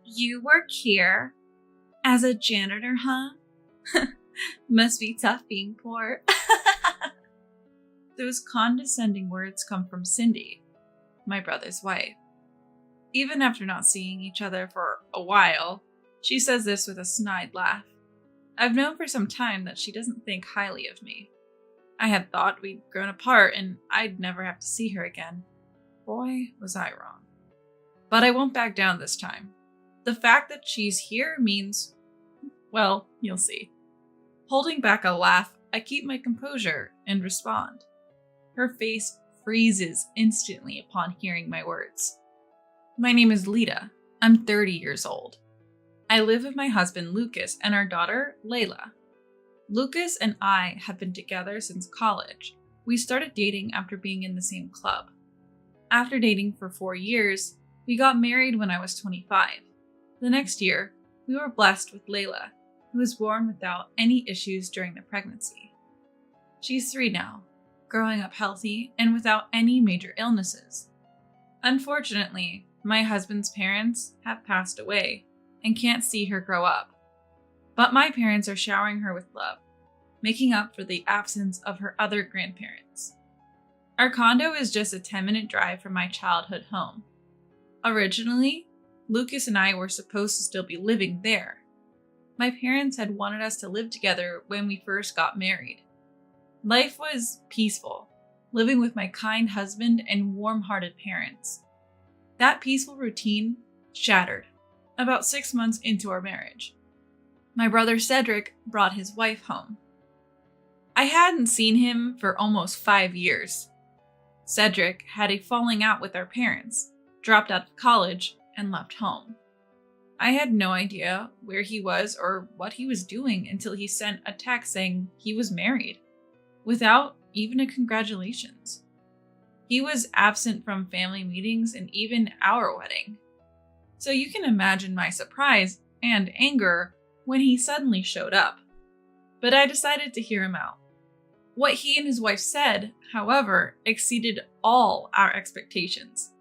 You work here as a janitor, huh? Must be tough being poor. Those condescending words come from Cindy, my brother's wife. Even after not seeing each other for a while, she says this with a snide laugh. I've known for some time that she doesn't think highly of me. I had thought we'd grown apart and I'd never have to see her again. Boy, was I wrong. But I won't back down this time. The fact that she's here means, well, you'll see. Holding back a laugh, I keep my composure and respond. Her face freezes instantly upon hearing my words. My name is Lita. I'm 30 years old. I live with my husband Lucas and our daughter Layla. Lucas and I have been together since college. We started dating after being in the same club. After dating for 4 years, we got married when I was 25. The next year, we were blessed with Layla, who was born without any issues during the pregnancy. She's 3 now, growing up healthy and without any major illnesses. Unfortunately, my husband's parents have passed away and can't see her grow up. But my parents are showering her with love, making up for the absence of her other grandparents. Our condo is just a 10-minute drive from my childhood home. Originally, Lucas and I were supposed to still be living there. My parents had wanted us to live together when we first got married. Life was peaceful, living with my kind husband and warm-hearted parents. That peaceful routine shattered about 6 months into our marriage. My brother Cedric brought his wife home. I hadn't seen him for almost 5 years. Cedric had a falling out with our parents, dropped out of college, and left home. I had no idea where he was or what he was doing until he sent a text saying he was married, without even a congratulations. He was absent from family meetings and even our wedding. So you can imagine my surprise and anger when he suddenly showed up. But I decided to hear him out. What he and his wife said, however, exceeded all our expectations.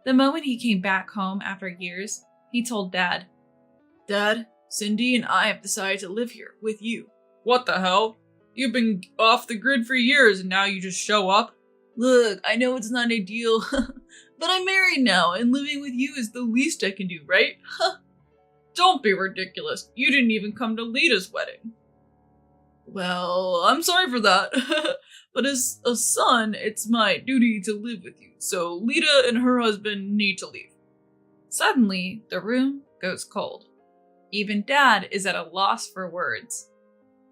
The moment he came back home after years, he told Dad, "Dad, Cindy and I have decided to live here with you." "What the hell? You've been off the grid for years and now you just show up?" "Look, I know it's not ideal, but I'm married now and living with you is the least I can do, right?" "Don't be ridiculous. You didn't even come to Lita's wedding." "Well, I'm sorry for that, but as a son, it's my duty to live with you, so Lita and her husband need to leave." Suddenly, the room goes cold. Even Dad is at a loss for words.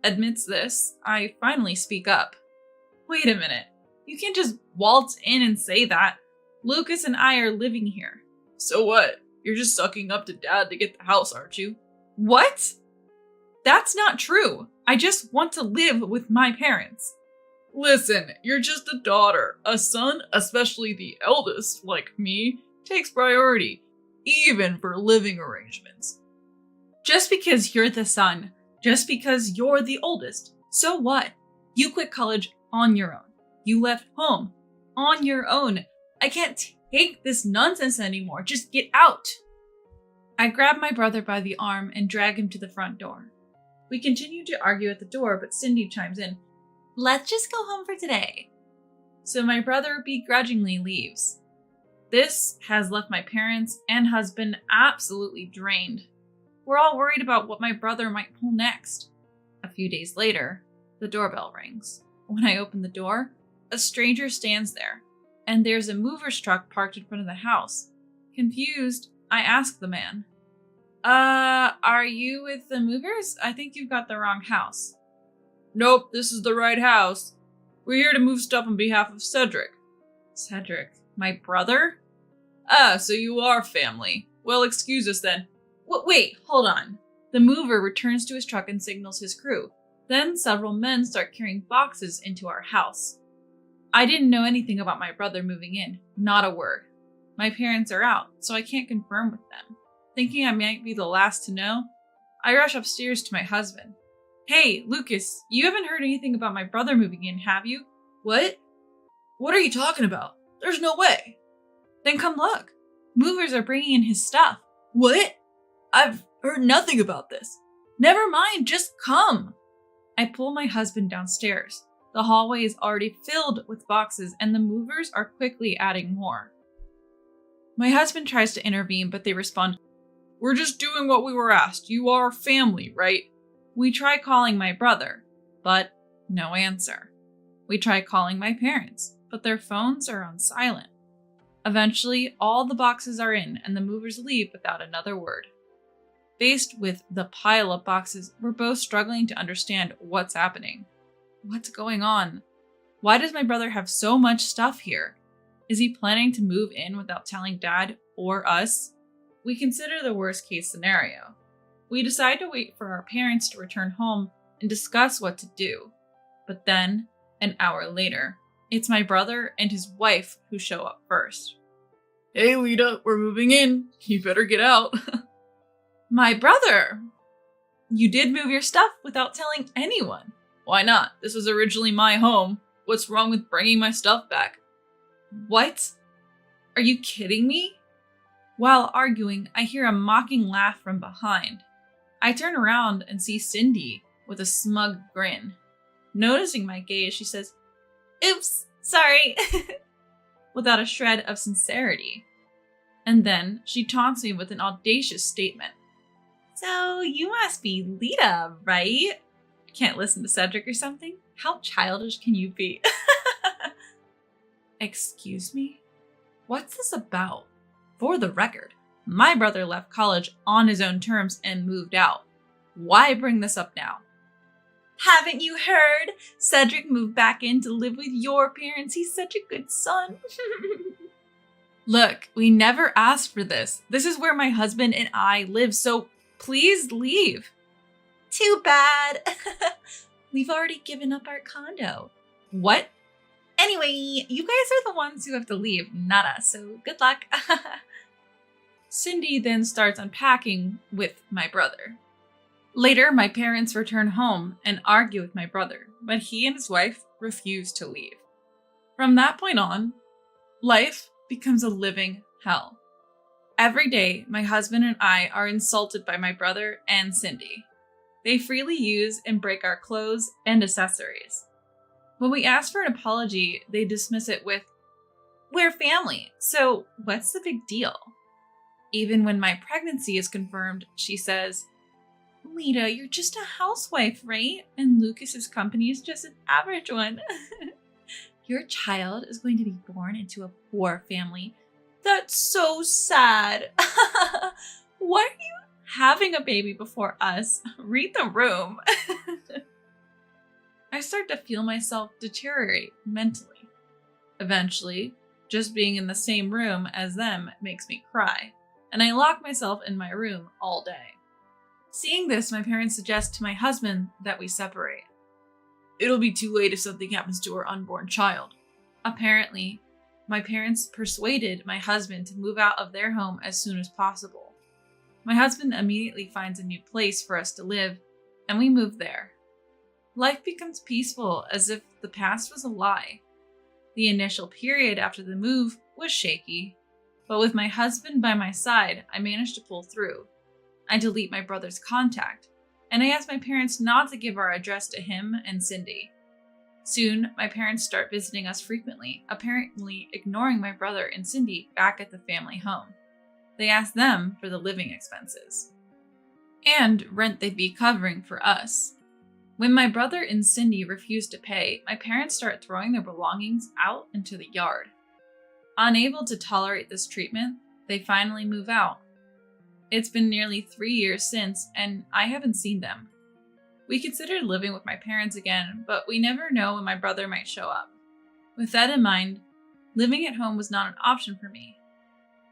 Amidst this, I finally speak up. "Wait a minute. You can't just waltz in and say that. Lucas and I are living here." "So what? You're just sucking up to Dad to get the house, aren't you?" "What? That's not true. I just want to live with my parents." "Listen, you're just a daughter. A son, especially the eldest, like me, takes priority, even for living arrangements." Just because you're the son, just because you're the oldest, so what? You quit college on your own. You left home on your own. I can't take this nonsense anymore. Just get out. I grab my brother by the arm and drag him to the front door. We continue to argue at the door, but Cindy chimes in, "Let's just go home for today." So my brother begrudgingly leaves. This has left my parents and husband absolutely drained. We're all worried about what my brother might pull next. A few days later, the doorbell rings. When I open the door, a stranger stands there, and there's a mover's truck parked in front of the house. Confused, I ask the man, "Are you with the movers? I think you've got the wrong house." "Nope, this is the right house. We're here to move stuff on behalf of Cedric." "Cedric? My brother?" "Ah, so you are family. Well, excuse us then." Wait, hold on." The mover returns to his truck and signals his crew. Then several men start carrying boxes into our house. I didn't know anything about my brother moving in, not a word. My parents are out, so I can't confirm with them. Thinking I might be the last to know, I rush upstairs to my husband. "Hey, Lucas, you haven't heard anything about my brother moving in, have you?" "What? What are you talking about? There's no way." "Then come look. Movers are bringing in his stuff." "What?" I've heard nothing about this. Never mind, just come. I pull my husband downstairs. The hallway is already filled with boxes and the movers are quickly adding more. My husband tries to intervene, but they respond, "We're just doing what we were asked. You are family, right?" We try calling my brother, but no answer. We try calling my parents, but their phones are on silent. Eventually, all the boxes are in and the movers leave without another word. Faced with the pile of boxes, we're both struggling to understand what's happening. What's going on? Why does my brother have so much stuff here? Is he planning to move in without telling Dad or us? We consider the worst case scenario. We decide to wait for our parents to return home and discuss what to do. But then, an hour later, it's my brother and his wife who show up first. "Hey Lita, we're moving in. You better get out." My brother! You did move your stuff without telling anyone. Why not? This was originally my home. What's wrong with bringing my stuff back? What? Are you kidding me? While arguing, I hear a mocking laugh from behind. I turn around and see Cindy with a smug grin. Noticing my gaze, she says, "Oops, sorry," without a shred of sincerity. And then she taunts me with an audacious statement. "So you must be Lita, right? Can't listen to Cedric or something? How childish can you be?" Excuse me? What's this about? For the record, my brother left college on his own terms and moved out. Why bring this up now? Haven't you heard? Cedric moved back in to live with your parents. He's such a good son. Look, we never asked for this. This is where my husband and I live, so please leave. Too bad. We've already given up our condo. What? Anyway, you guys are the ones who have to leave, not us, so good luck. Cindy then starts unpacking with my brother. Later, my parents return home and argue with my brother, but he and his wife refuse to leave. From that point on, life becomes a living hell. Every day, my husband and I are insulted by my brother and Cindy. They freely use and break our clothes and accessories. When we ask for an apology, they dismiss it with, "We're family, so what's the big deal?" Even when my pregnancy is confirmed, she says, "Lita, you're just a housewife, right? And Lucas's company is just an average one." "Your child is going to be born into a poor family." "That's so sad." "Why are you having a baby before us? Read the room." I start to feel myself deteriorate mentally. Eventually, just being in the same room as them makes me cry, and I lock myself in my room all day. Seeing this, my parents suggest to my husband that we separate. It'll be too late if something happens to our unborn child. Apparently, my parents persuaded my husband to move out of their home as soon as possible. My husband immediately finds a new place for us to live, and we move there. Life becomes peaceful as if the past was a lie. The initial period after the move was shaky, but with my husband by my side, I managed to pull through. I delete my brother's contact, and I ask my parents not to give our address to him and Cindy. Soon, my parents start visiting us frequently, apparently ignoring my brother and Cindy back at the family home. They ask them for the living expenses and rent they'd be covering for us. When my brother and Cindy refuse to pay, my parents start throwing their belongings out into the yard. Unable to tolerate this treatment, they finally move out. It's been nearly 3 years since, and I haven't seen them. We considered living with my parents again, but we never know when my brother might show up. With that in mind, living at home was not an option for me.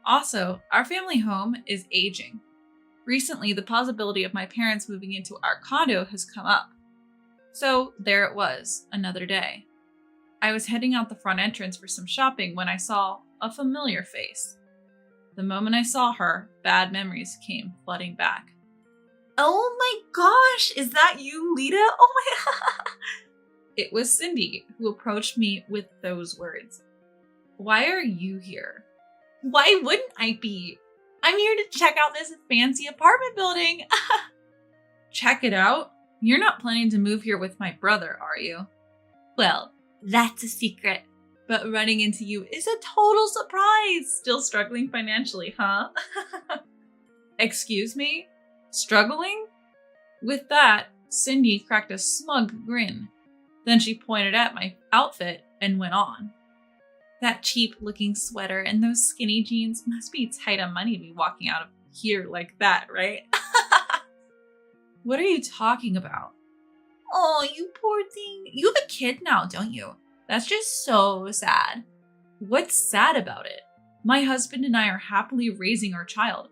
Also, our family home is aging. Recently, the possibility of my parents moving into our condo has come up. So there it was, another day. I was heading out the front entrance for some shopping when I saw a familiar face. The moment I saw her, bad memories came flooding back. "Oh my gosh, is that you, Lita? Oh my god!" It was Cindy who approached me with those words. "Why are you here?" "Why wouldn't I be? I'm here to check out this fancy apartment building. Check it out? You're not planning to move here with my brother, are you? Well, that's a secret. But running into you is a total surprise. Still struggling financially, huh? Excuse me? Struggling? With that, Cindy cracked a smug grin. Then she pointed at my outfit and went on. That cheap-looking sweater and those skinny jeans must be tight on money to be walking out of here like that, right? What are you talking about? Oh, you poor thing. You have a kid now, don't you? That's just so sad. What's sad about it? My husband and I are happily raising our child.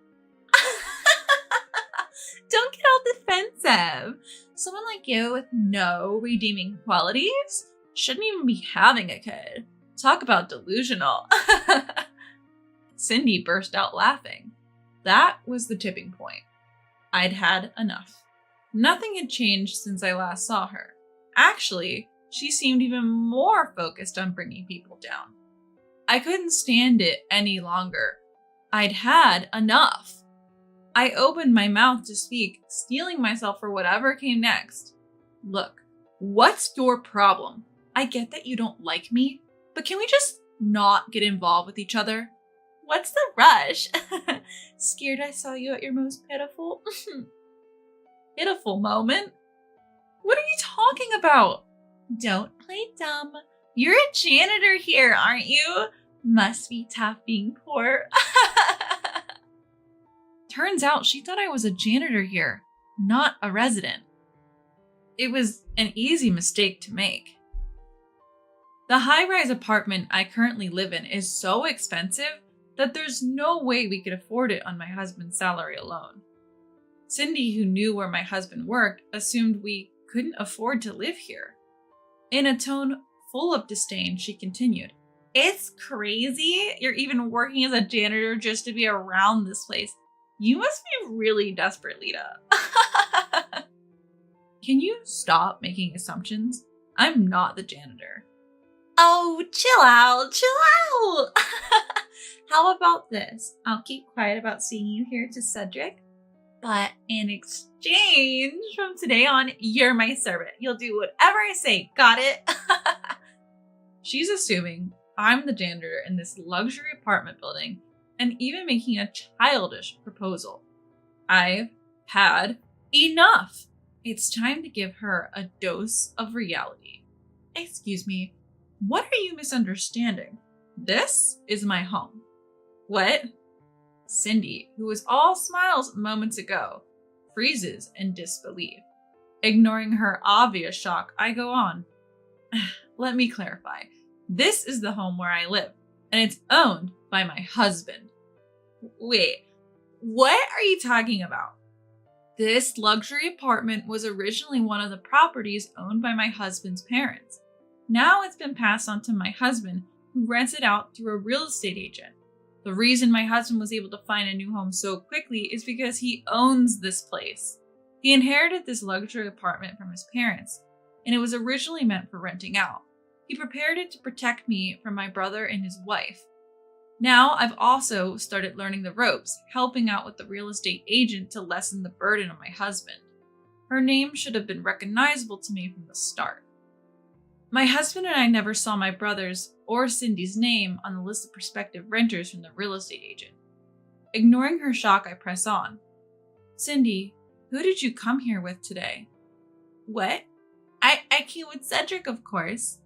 Don't get all defensive. Someone like you with no redeeming qualities shouldn't even be having a kid. Talk about delusional. Cindy burst out laughing. That was the tipping point. I'd had enough. Nothing had changed since I last saw her. Actually, she seemed even more focused on bringing people down. I couldn't stand it any longer. I'd had enough. I opened my mouth to speak, steeling myself for whatever came next. Look, what's your problem? I get that you don't like me, but can we just not get involved with each other? What's the rush? Scared I saw you at your most pitiful? Pitiful moment? What are you talking about? Don't play dumb. You're a janitor here, aren't you? Must be tough being poor. Turns out she thought I was a janitor here, not a resident. It was an easy mistake to make. The high-rise apartment I currently live in is so expensive that there's no way we could afford it on my husband's salary alone. Cindy, who knew where my husband worked, assumed we couldn't afford to live here. In a tone full of disdain, she continued, "It's crazy. You're even working as a janitor just to be around this place. You must be really desperate, Lita." Can you stop making assumptions? I'm not the janitor. Oh, chill out. How about this? I'll keep quiet about seeing you here to Cedric, but in exchange, from today on, you're my servant. You'll do whatever I say. Got it? She's assuming I'm the janitor in this luxury apartment building and even making a childish proposal. I've had enough. It's time to give her a dose of reality. Excuse me, what are you misunderstanding? This is my home. What? Cindy, who was all smiles moments ago, freezes in disbelief. Ignoring her obvious shock, I go on. Let me clarify. This is the home where I live, and it's owned by my husband. Wait, what are you talking about? This luxury apartment was originally one of the properties owned by my husband's parents. Now it's been passed on to my husband, who rents it out through a real estate agent. The reason my husband was able to find a new home so quickly is because he owns this place. He inherited this luxury apartment from his parents, and it was originally meant for renting out. He prepared it to protect me from my brother and his wife. Now I've also started learning the ropes, helping out with the real estate agent to lessen the burden on my husband. Her name should have been recognizable to me from the start. My husband and I never saw my brother's or Cindy's name on the list of prospective renters from the real estate agent. Ignoring her shock, I press on. Cindy, who did you come here with today? What? I came with Cedric, of course.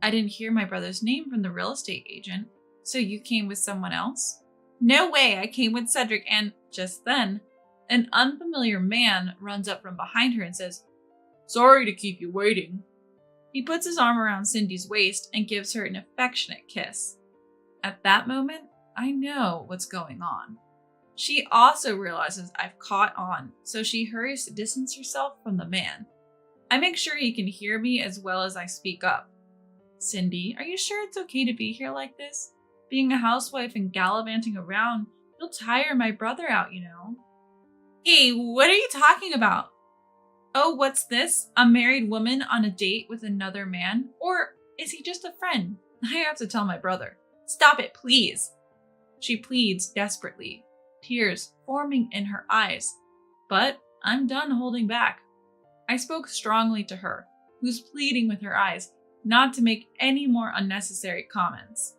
I didn't hear my brother's name from the real estate agent. So you came with someone else? No way, I came with Cedric, and just then, an unfamiliar man runs up from behind her and says, "Sorry to keep you waiting." He puts his arm around Cindy's waist and gives her an affectionate kiss. At that moment, I know what's going on. She also realizes I've caught on, so she hurries to distance herself from the man. I make sure he can hear me as well as I speak up. Cindy, are you sure it's okay to be here like this? Being a housewife and gallivanting around, you'll tire my brother out, you know. Hey, what are you talking about? Oh, what's this? A married woman on a date with another man? Or is he just a friend? I have to tell my brother. Stop it, please. She pleads desperately. tears forming in her eyes. But I'm done holding back. I spoke strongly to her, who's pleading with her eyes not to make any more unnecessary comments.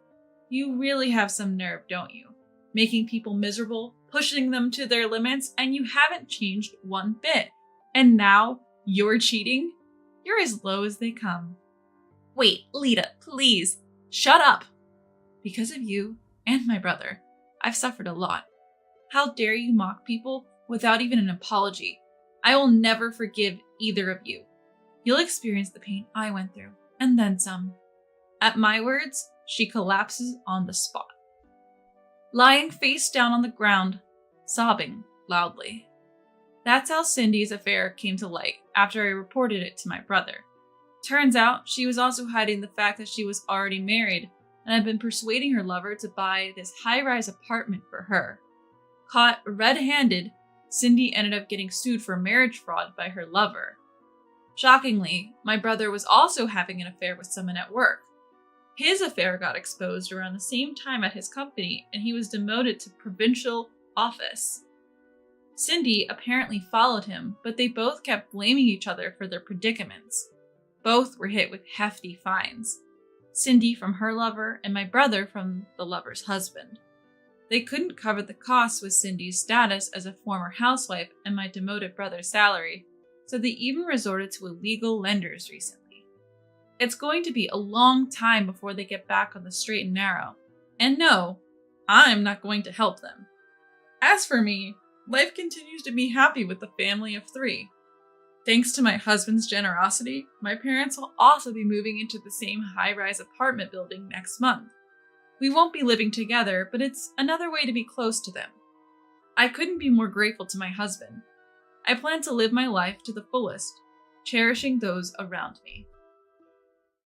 You really have some nerve, don't you? Making people miserable, pushing them to their limits, and you haven't changed one bit. And now you're cheating? You're as low as they come. Wait, Lita, please, shut up. Because of you and my brother, I've suffered a lot. How dare you mock people without even an apology? I will never forgive either of you. You'll experience the pain I went through, and then some. At my words, she collapses on the spot, lying face down on the ground, sobbing loudly. That's how Cindy's affair came to light after I reported it to my brother. Turns out she was also hiding the fact that she was already married and had been persuading her lover to buy this high-rise apartment for her. Caught red-handed, Cindy ended up getting sued for marriage fraud by her lover. Shockingly, my brother was also having an affair with someone at work. His affair got exposed around the same time at his company, and he was demoted to provincial office. Cindy apparently followed him, but they both kept blaming each other for their predicaments. Both were hit with hefty fines. Cindy from her lover, and my brother from the lover's husband. They couldn't cover the costs with Cindy's status as a former housewife and my demoted brother's salary, so they even resorted to illegal lenders recently. It's going to be a long time before they get back on the straight and narrow. And no, I'm not going to help them. As for me, life continues to be happy with the family of 3. Thanks to my husband's generosity, my parents will also be moving into the same high-rise apartment building next month. We won't be living together, but it's another way to be close to them. I couldn't be more grateful to my husband. I plan to live my life to the fullest, cherishing those around me.